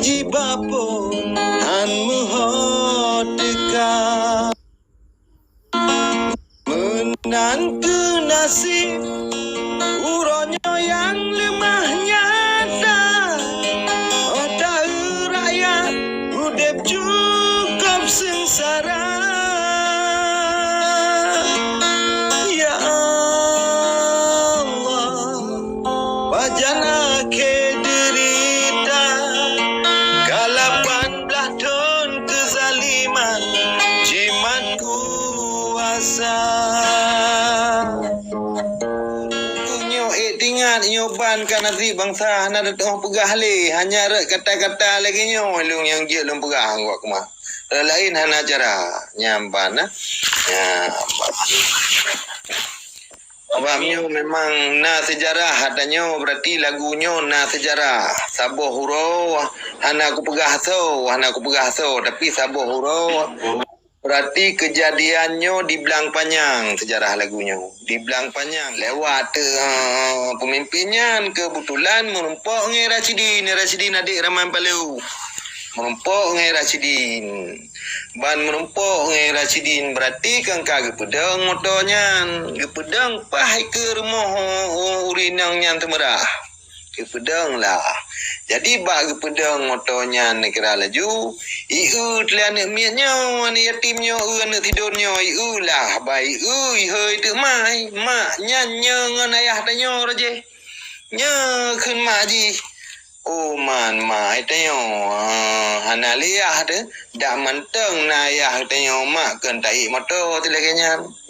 Jibapo an muhodeka menantu nasib uronyo yang lemahnya oda rakyat udep cukup sengsara. Ya Allah, wajana ke derita kalapan belah don kezaliman jimat kuasa. Ingat nyoban kan nanti bangsa nak datang pegah le hanya rek kata-kata lagi nyo lung yang je lung pegah gua kemah lain hana cara nyamban ya abamnyo memang na sejarah hadanyo berarti lagunya na sejarah saboh huro hana aku pegah so tapi saboh huro berarti kejadiannya di belang panjang sejarah lagunya di belang panjang lewat pemimpinnya kebetulan menumpuk ngai Rasidin adik Rahman Palau menumpuk ngai Rasidin ban menumpuk ngai Rasidin berarti kan kagak pedang motornya pedang pahai ke rumah urinang yang temerah ke pedang lah. Jadi bagi pedang motornya negara laju, iu telah nak miatnya, ni yatimnya, nak tidurnya, iu lah baik, hei tu mai, mak nyanyi dengan ayah tanya raja, kun mak ji, oh man mai tanya, hana liah tu, dah manteng na ayah tanya mak kan tai motor tu lagi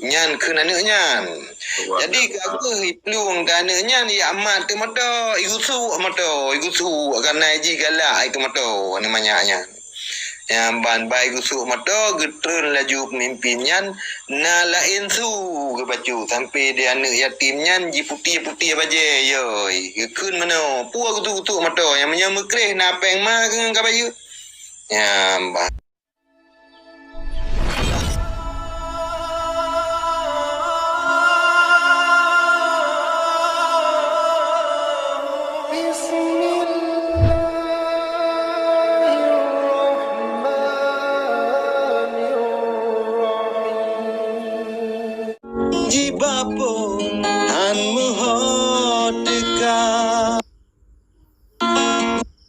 nyan kun anak nyan. Jadi aku peluang kananya ni amat tu motor, igusu akan naiji galak itu motor namanya. Yang ban bai igusu motor getrun laju pemimpinnya na lain su ke baju sampai dia anak yatimnya ji putih-putih baje yoi. Keun mano puak tu motor yang menyemekreh napeng mah ke baju. Ya ban Jibapo an muhodeka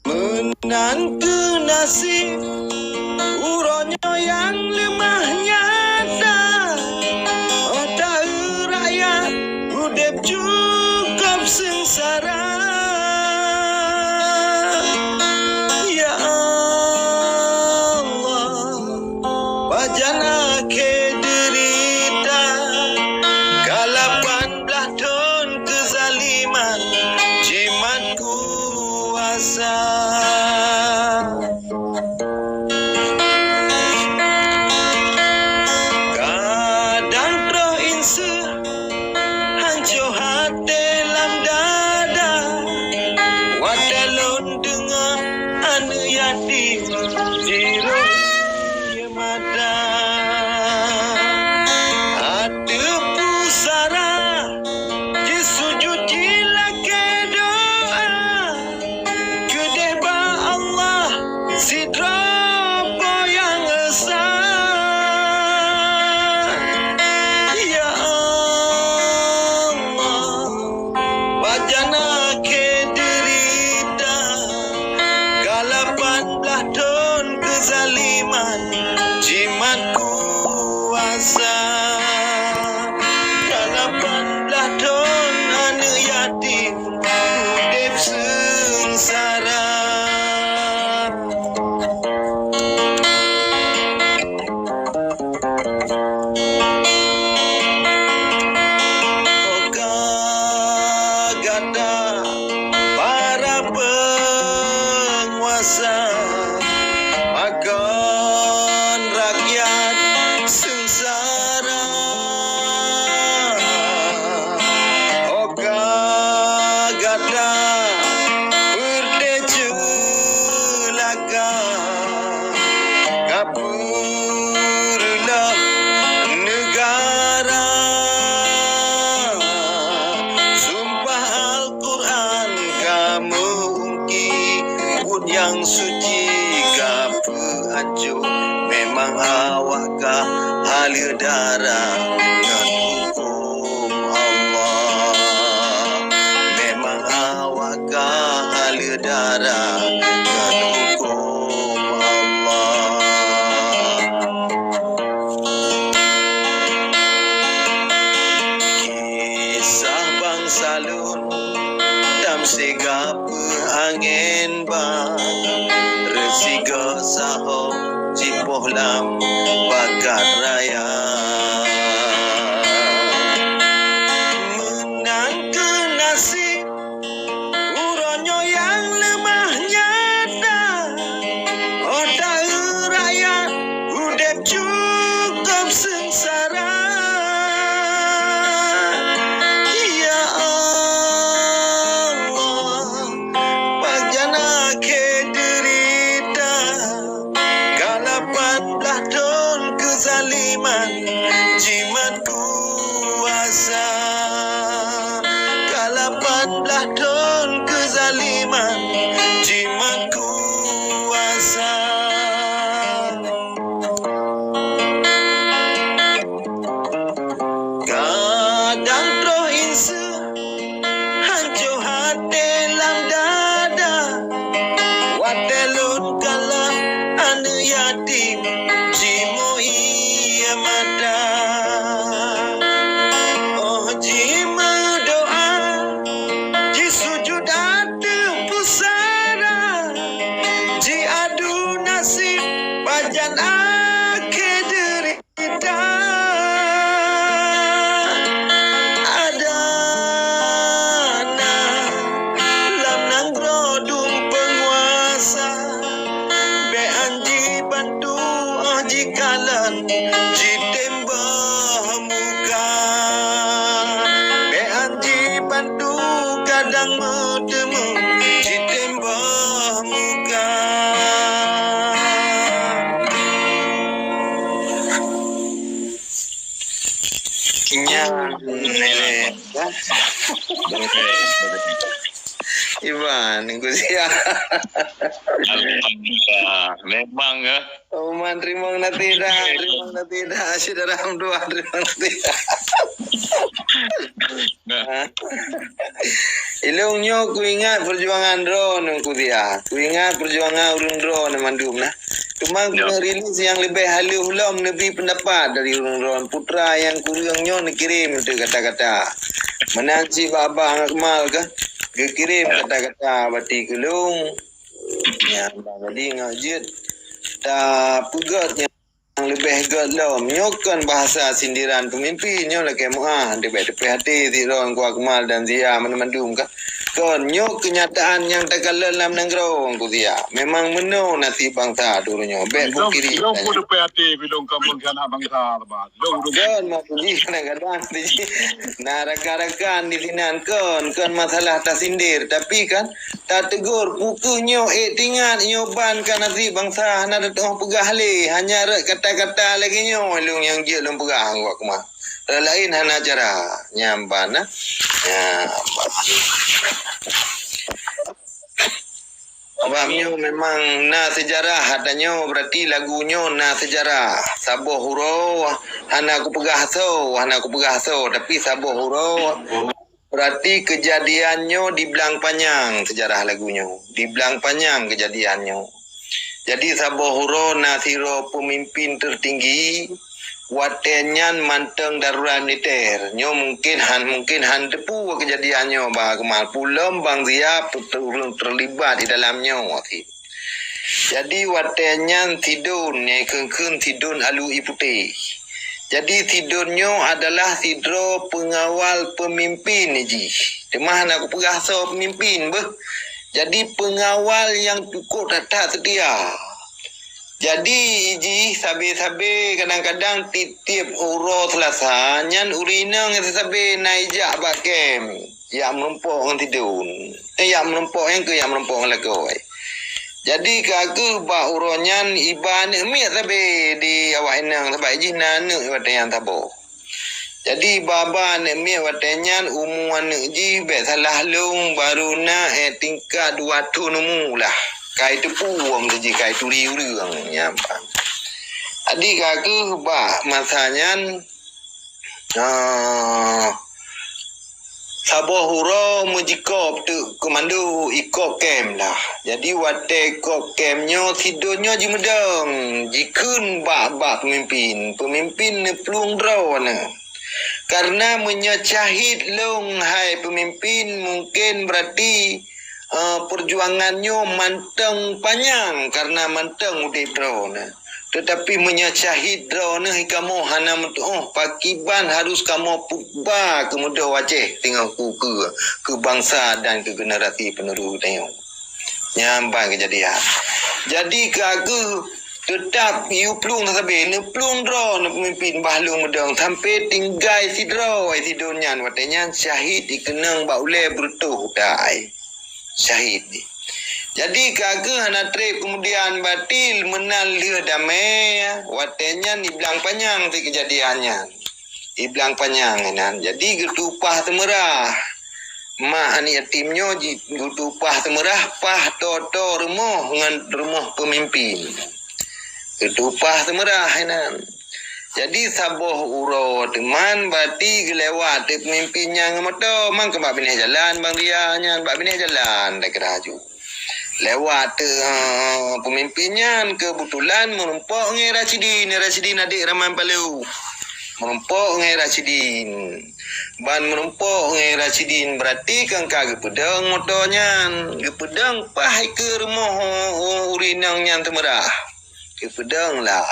menantu nasib uronyo yang lemahnya oda rakyat udep cukup sengsara. Ya Allah, wajana ke derita kalapan belah don kezaliman jimat kuasa. Kadang roh insu hancur hati dalam dada wadalon dengan anak yatim jiru dia mata ada pusara disujud lagi doa kedeba Allah sidrapa yang esa. Ya Allah, wajana ke derita kalapan belah don kezaliman jimat kuasa. Kalapan belah don anak yatim udep sengsara. Gada para penguasa makan rakyat sengsara. Oka gada berdece laka kapurlah negara. Sumpah Al-Quran kamu ungki yang suci gape anjo memang awak ka halir darah dengan hukum Allah. Memang awak ka halir darah dengan hukum Allah. Kisah bangsa lun dam segapa angin bang resiga saho cipoh lam bakat raya menang ke nasib uronyo yang lemah nyata otak rakyat udep cukup sengsara. Ya Allah, bagaimana ke derita kalapan belah don kezaliman jimat kuasa. Kalapan belah don kezaliman jimat kuasa. Kadang roh insu hancur hati dalam dada watelun kala anu yatim jimo ia mata. Oh jimo doa ji sujud atu pusara ji adu nasib pajan ake derita. Jikalan jitembah muka be anji bantu kadang metemu jitembah muka. Kinyang nele Iban, kusia. Alhamdulillah, memang ya. Oh man, terima tidak, saudara dua terima tidak. Ilungnya ku ingat perjuangan drone ku dia. Ku ingat perjuangan urung drone mandum nah. Cuma ku rilis yang lebih halus belum lebih pendapat dari urung drone putra yang kurangnya kirim tu kata-kata. Menanci babang Akmal ke? Kirim kata-kata bati kulung. Ya, jadi ngajit tak pugat yang lebih gelom nyokan bahasa sindiran pemimpin nyo lah kemuah debat hati tiron ku Akmal dan Zia menmandung ka kon nyok kenyataan yang tak dalam nengrong ku Zia memang meno nasi bangsa dulunya be kiri long ku depat bilong kampung kana bangsa lebat long kon mau pergi kadang-kadang di naraka-rakan di sinan kon masalah tak sindir tapi kan tak tegur pukunya tingat nyoban kan nasi bangsa nak datang pegah le hanya kata-kata lagi nyo long yang je long pegah aku mah lain hana cara nyamban ya Abamnya memang na sejarah hadanyo berarti lagunya na sejarah saboh huro hana aku pegah so tapi saboh huro berarti kejadiannya dibelang panjang sejarah lagunya dibelang panjang kejadiannya. Jadi saboh huro nasiro pemimpin tertinggi watenyan manteng darurat militer nyo mungkin han depu kejadiannya bah kemal pulam bang Zia terlibat di dalamnya waktu. Jadi watenyan tidun yang kengkeng tidun alu ipute. Jadi tidunnya adalah tidro pengawal pemimpin ji. Demah nak pegah so pemimpin beh. Jadi pengawal yang cukup tak setia. Jadi iji sabe-sabe kadang-kadang titip uro selasa nyan urina ngan sabe naijak bakem ya menumpuk ngan tidun ya menumpuk yang ke yang menumpuk lagoi. Jadi kagu ba uronyan iban mi sabe di awak inang sabai iji nanu watayan tabo. Jadi baba ne mi watanyan umuan ji be salah lung baruna tingkat 2 tu numu lah. kai tepu menjadi kai turi urang nyampang adik aku ba masanya Saboh huro mujikop tu komando ikop kem lah. Jadi wate ikop kemnya tidurnya jimedang. Jikun bak pemimpin. Pemimpin ni pelung draw na. Karena menyecahit long hai pemimpin mungkin berarti perjuangannya manteng panjang karena manteng udah draw na. Tetapi menyacahid draw na kamu hana pakiban harus kamu pubah kemudian wajah tengok ke bangsa dan ke generasi penerus tengok nyambang kejadian jadi kagu tetap you pelung sampai ni pelung draw na pemimpin bahlung medang sampai tinggal si draw si donyan watanya syahid dikenang baule bertuh dai syahid ni. Jadi kagak hana trip kemudian batil menal dia damai watenya ni bilang panjang tu kejadiannya. Iblang panjang nan. Jadi getupah temerah. Mak ani yatimnya getupah temerah pah toto rumah dengan rumah pemimpin. Getupah temerah nan. Jadi saboh uro teman bati gelewat pemimpinnya ngamoto mang ke bab bini jalan bang dia nya bab bini jalan dak keraju. Lewat pemimpinnya kebetulan menumpuk ngai Rasidin adik Rahman Palu menumpuk ngai Rasidin ban menumpuk ngai Rasidin berarti kan kagak pedang motornya gepedang pahai ke rumah urinang yang temerah ke pedang lah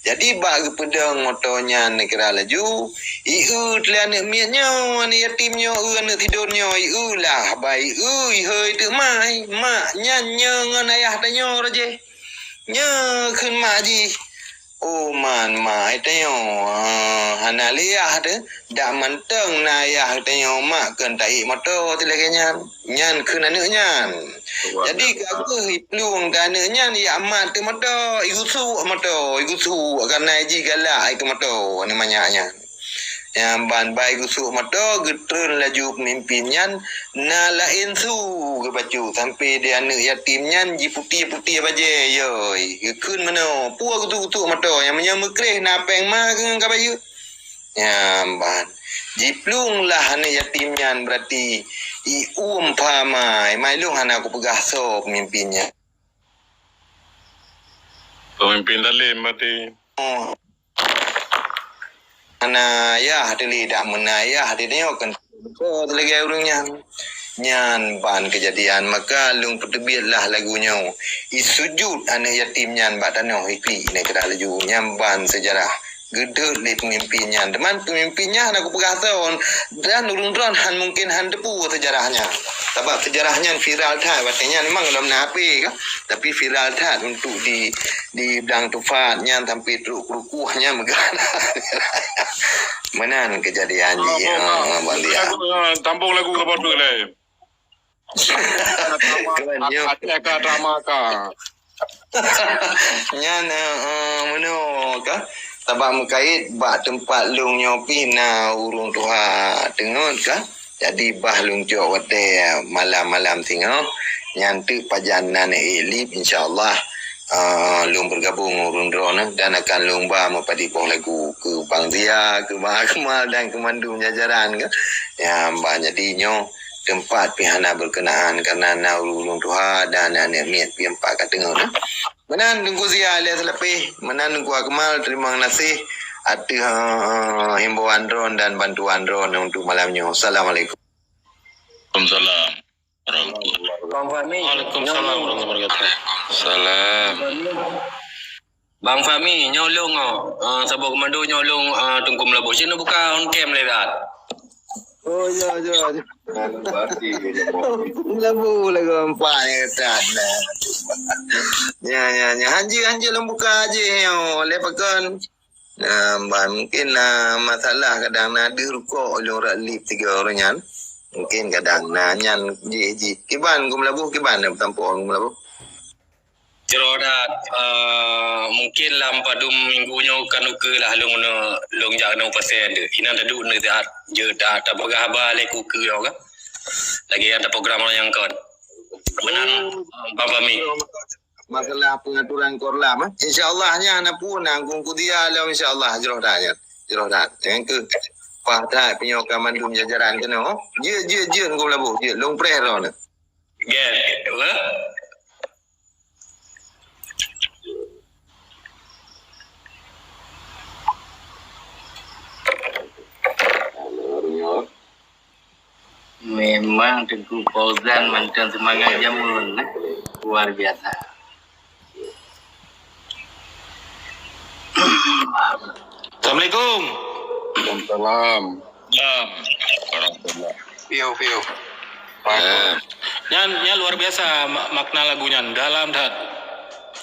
jadi bak pedang motornya negara laju telian miatnya ni yatimnya anak tidurnya lah baik hơi tu mai mak nyanya ngan ayah tanya raje nya khun mak ji man mai tanya hana liah de dak manteng na ayah tanya mak kan tai motor tu lagi nyan khun anak nyan jadi aku peluang dananya ni amat tu motor igusu karena ji galak itu motor ni manyaknya yang ban baik usuk motor getrun laju pemimpinnya na lain su ke baju sampai dia anak yatimnya ji putih-putih baje yoi gekun mano puak tu motor yang menyamekreh na peng ma ke baju yang ban ji plung lah anak yatimnya berarti umpamai mai lu hana aku pegah so pemimpinnya Pemimpin dalim mati. Ana ya hadili dak menaya hadini kan ko lagi urangnya nyan ban kejadian maka lung pertebiatlah lagunya isujud anak yatimnya badano ikli ne kada laju nyamban sejarah gede li pemimpinnya teman pemimpinnya aku pegahon dan urung-urung han mungkin han depu sejarahnya sebab sejarahnya viral tha artinya memang dalam napi kan tapi viral tha untuk di bidang tufatnya sampai rukuhnya megana menan kejadiannya bang dia Tampung lagu ke bodoh le. Ka drama ka. Nyan meno ka tabak mengkait bak tempat lung nyopi na urung tuha tengot ka jadi bah lung jok wate malam-malam tengok nyantu pajanan elip insyaallah lung bergabung urung drone dan akan lung ba mepadi poh lagu ke Bang Zia ke Mahkamal dan Kemandu jajaran ke ya mbak jadinya tempat pihana berkenaan karena na urung tuha dan anak miat pi empat ka tengok menan tunggu Zia lihat lebih menan tunggu Akmal terima kasih ada himbauan drone dan bantuan drone untuk malamnya. Assalamualaikum. Waalaikumsalam. Bang Fahmi. Waalaikumsalam warahmatullahi wabarakatuh. Salam. Bang Fahmi nyolong sabuk komando nyolong tunggu melabuk sini buka on cam lebat. Oh ya. Labu lagu empat ni tak lah. Ya. Hanji lembuka aje yo lepakan. Mungkin masalah kadang ada rukuk orang lip 3 orang nyan. Mungkin kadang nyan ji kiban gum labu kiban tampon gum labu. Cerodat mungkin lampadum minggunya kan ke lah long jangan pasien de. Ina ada duk ne dah je dah tak bergabar le ku ke yo kan. Lagi ada program yang kan. Menan Bang Fahmi. masalah pengaturan korlam. InsyaAllahnya anak pun nanggung kudia lah insyaAllah jeroh dah. Jeroh dah. Yang ke Fahdah penyokan mandum jajaran kena. Je kau labuh. Je long preh dah. Get, apa? Memang Tengku Fauzan macam semangat jamun luar biasa. Assalamualaikum. Salam. Fio. Nya luar biasa makna lagunya dalam dah.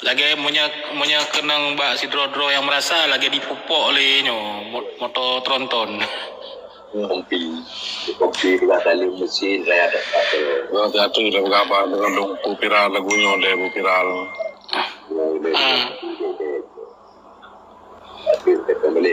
Lagi punya kenang Mbak Sidrodro yang merasa lagi dipupuk oleh motor tronton. Kopi dua kali mesin saya ada satu. Jatuh dah berapa dengan dong viral lagunya deh viral. Tapi kembali.